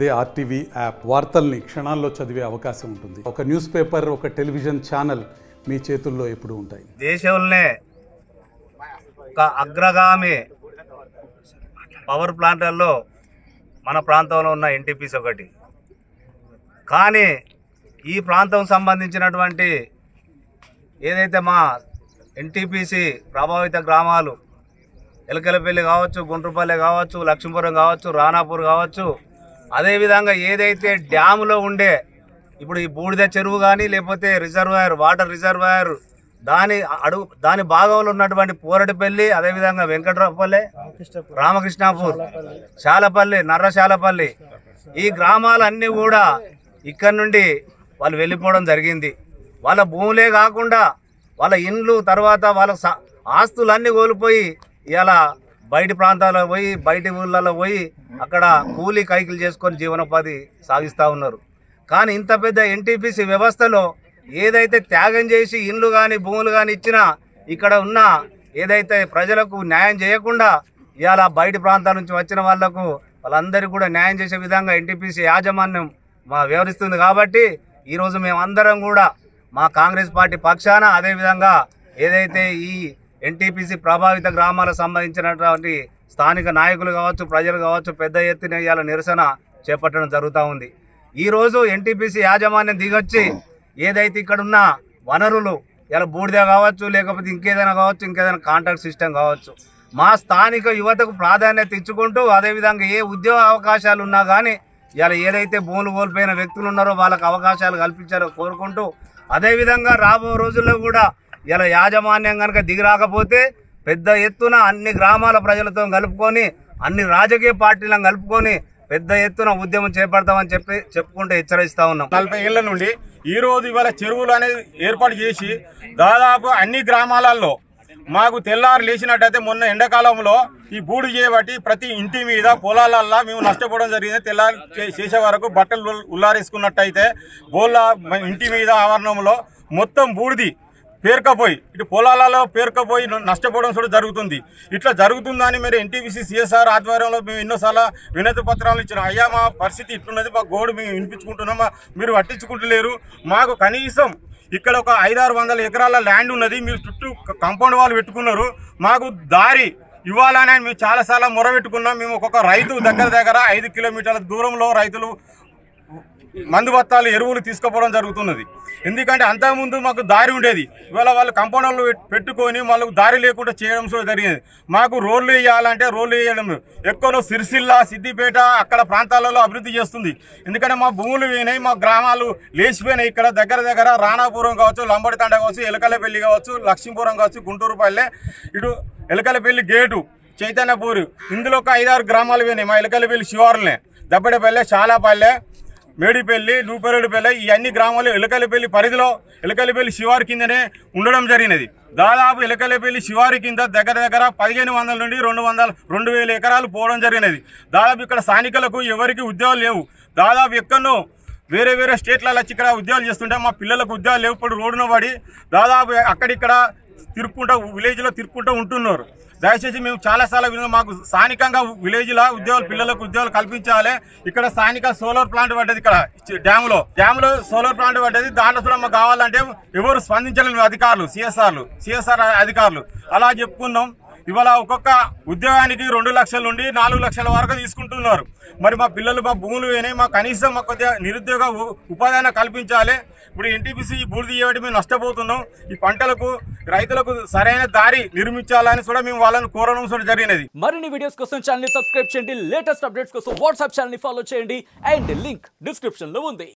అదే RTV app వార్తల్ని క్షణాల్లో చదివే అవకాశం ఉంటుంది. ఒక న్యూస్ పేపర్, ఒక టెలివిజన్ ఛానల్ మీ చేతుల్లో ఎప్పుడూ ఉంటాయి. దేశంలోనే ఒక అగ్రగామి పవర్ ప్లాంట్లలో మన ప్రాంతంలో ఉన్న ఎన్టీపీసీ ఒకటి. కానీ ఈ ప్రాంతం సంబంధించినటువంటి ఏదైతే మా ఎన్టీపీసీ ప్రభావిత గ్రామాలు ఎలకలపల్లి కావచ్చు, గుంట్రుపల్లి కావచ్చు, లక్ష్మీపురం కావచ్చు, రాణాపూర్ కావచ్చు, అదేవిధంగా ఏదైతే డ్యాములో ఉండే ఇప్పుడు ఈ బూడిద చెరువు కానీ లేకపోతే రిజర్వాయర్, వాటర్ రిజర్వాయర్ దాని భాగంలో ఉన్నటువంటి పోరటిపల్లి, అదేవిధంగా వెంకట్రావుపల్లి, రామకృష్ణాపూర్, శాలపల్లి, నర్రశాలపల్లి, ఈ గ్రామాలన్నీ కూడా ఇక్కడ నుండి వాళ్ళు వెళ్ళిపోవడం జరిగింది. వాళ్ళ భూములే కాకుండా వాళ్ళ ఇండ్లు, తర్వాత వాళ్ళ ఆస్తులన్నీ కోల్పోయి ఇలా బయటి ప్రాంతాలకు పోయి, బయటి ఊళ్ళలో పోయి అక్కడ కూలీ కైకిలు చేసుకొని జీవనోపాధి సాగిస్తూ ఉన్నారు. కానీ ఇంత పెద్ద ఎన్టీపీసీ వ్యవస్థలో ఏదైతే త్యాగం చేసి ఇండ్లు కానీ భూములు కానీ ఇచ్చినా ఇక్కడ ఉన్న ఏదైతే ప్రజలకు న్యాయం చేయకుండా ఇవాళ బయటి ప్రాంతాల నుంచి వచ్చిన వాళ్లకు వాళ్ళందరికీ కూడా న్యాయం చేసే విధంగా ఎన్టీపీసీ యాజమాన్యం వ్యవహరిస్తుంది. కాబట్టి ఈరోజు మేమందరం కూడా మా కాంగ్రెస్ పార్టీ పక్షాన, అదేవిధంగా ఏదైతే ఈ ఎన్టీపీసీ ప్రభావిత గ్రామాలకు సంబంధించినటువంటి స్థానిక నాయకులు కావచ్చు, ప్రజలు కావచ్చు, పెద్ద ఎత్తున ఇవాళ నిరసన చేపట్టడం జరుగుతూ ఉంది. ఈరోజు ఎన్టీపీసీ యాజమాన్యం దిగొచ్చి ఏదైతే ఇక్కడ ఉన్న వనరులు ఇలా బూడిద కావచ్చు, లేకపోతే ఇంకేదైనా కావచ్చు, ఇంకేదైనా కాంట్రాక్ట్ సిస్టమ్ కావచ్చు, మా స్థానిక యువతకు ప్రాధాన్యత ఇచ్చుకుంటూ, అదేవిధంగా ఏ ఉద్యోగ అవకాశాలు ఉన్నా కానీ ఇలా ఏదైతే భూములు కోల్పోయిన వ్యక్తులు ఉన్నారో వాళ్ళకు అవకాశాలు కల్పించాలో కోరుకుంటూ, అదేవిధంగా రాబో రోజుల్లో కూడా ఇలా యాజమాన్యం కనుక దిగి రాకపోతే పెద్ద ఎత్తున అన్ని గ్రామాల ప్రజలతో కలుపుకొని, అన్ని రాజకీయ పార్టీలను కలుపుకొని పెద్ద ఎత్తున ఉద్యమం చేపడతామని చెప్పుకుంటూ హెచ్చరిస్తూ ఉన్నాం. 40 ఏళ్ల నుండి ఈరోజు ఇవాళ చెరువులు అనేది ఏర్పాటు చేసి దాదాపు అన్ని గ్రామాలలో మాకు తెల్లారు లేచినట్టయితే మొన్న ఎండాకాలంలో ఈ బూడి చేయబట్టి ప్రతి ఇంటి మీద పొలాలల్లో మేము నష్టపోవడం జరిగింది. తెల్లారు చేసే వరకు బట్టలు ఉల్లారేసుకున్నట్టయితే బోళ్ళ ఇంటి మీద ఆవరణంలో మొత్తం బూడిది పేరుకపోయి ఇటు పొలాలలో పేరుకపోయి నష్టపోవడం కూడా జరుగుతుంది. ఇట్లా జరుగుతుందని మీరు ఎన్టీపీసీ సిఎస్ఆర్ ఆధ్వర్యంలో మేము ఎన్నోసార్లు వినతి పత్రాలు ఇచ్చినాం. అయ్యా మా పరిస్థితి ఇట్లున్నది, మా గోడు మేము వినిపించుకుంటున్నాం, మీరు పట్టించుకుంటలేరు. మాకు కనీసం ఇక్కడ ఒక 500-600 ఎకరాల ల్యాండ్ ఉన్నది, మీరు చుట్టూ కాంపౌండ్ వాళ్ళు పెట్టుకున్నారు, మాకు దారి ఇవ్వాలని మేము చాలాసార్లు మొరబెట్టుకున్నాం. మేము ఒక్కొక్క రైతు దగ్గర 5 కిలోమీటర్ల దూరంలో రైతులు మందు బత్తాలు, ఎరువులు తీసుకుపోవడం జరుగుతున్నది. ఎందుకంటే అంతకుముందు మాకు దారి ఉండేది, ఇవాళ వాళ్ళు కంపౌండర్లు పెట్టుకొని వాళ్ళకు దారి లేకుండా చేయడం జరిగింది. మాకు రోడ్లు వేయాలంటే రోడ్లు వేయడం ఎక్కువ సిరిసిల్ల, సిద్దిపేట అక్కడ ప్రాంతాలలో అభివృద్ధి చేస్తుంది. ఎందుకంటే మా భూములు పోయినాయి, మా గ్రామాలు లేచిపోయినాయి. ఇక్కడ దగ్గర రాణాపురం కావచ్చు, లంబడితండ కావచ్చు, ఎలకలపల్లి కావచ్చు, లక్ష్మీపురం కావచ్చు, గుంటూరుపల్లె, ఇటు ఎలకలపల్లి గేటు, చైతన్యపూరి, ఇందులో ఒక 5-6 గ్రామాలు పోయినాయి. మా ఎలకలపల్లి శివారులనే దబ్బడపల్లె, శాలాపల్లె, మేడిపల్లి, నూపేరుపల్లి, ఈ అన్ని గ్రామాలు ఎలకలపల్లి పరిధిలో ఎలకలపల్లి శివారు కిందనే ఉండడం జరిగినది. దాదాపు ఎలకలపల్లి శివారు కింద దగ్గర 1500 నుండి 2000 ఎకరాలు పోవడం జరిగినది. దాదాపు ఇక్కడ స్థానికులకు ఎవరికి ఉద్యోగాలు లేవు. దాదాపు ఎక్కడో వేరే స్టేట్లలో వచ్చి ఇక్కడ ఉద్యోగాలు చేస్తుంటే మా పిల్లలకు ఉద్యోగాలు లేవు. ఇప్పుడు రోడ్డున పడి దాదాపు అక్కడిక్కడ విలేజ్లో తిరుక్కుంటూ ఉంటున్నారు. దయచేసి మేము చాలాసార్లు విన్నాం, మాకు స్థానికంగా విలేజ్లో పిల్లలకు ఉద్యోగాలు కల్పించాలి. ఇక్కడ స్థానిక సోలార్ ప్లాంట్ పడ్డది, ఇక్కడ డ్యాములో సోలార్ ప్లాంట్ పడ్డది. దాంట్లో కూడా మాకు కావాలంటే ఎవరు స్పందించలేని అధికారులు, సిఎస్ఆర్ అధికారులు అలా చెప్పుకున్నాం. ఇవాళ ఒక్కొక్క ఉద్యోగానికి 2 లక్షల నుండి 4 లక్షల వరకు తీసుకుంటున్నారు. మరి మా పిల్లలు మా భూములు పోయినాయి, మా కనీసం మాకు కొద్దిగా నిరుద్యోగ ఉపాధి కల్పించాలి. ఇప్పుడు ఎన్టీపీసీ బూడిద చేయడం మేము నష్టపోతున్నాం. ఈ పంటలకు రైతులకు సరైన దారి నిర్మించాలని కూడా మేము వాళ్ళని కోరడం కూడా జరిగినది. మరిన్ని వీడియోస్ కోసం ఛానల్ ని సబ్స్క్రైబ్ చేయండి, లేటెస్ట్ అప్డేట్స్ కోసం వాట్సాప్ ఛానల్ ని ఫాలో చేయండి, అండ్ లింక్ డిస్క్రిప్షన్ లో ఉంది.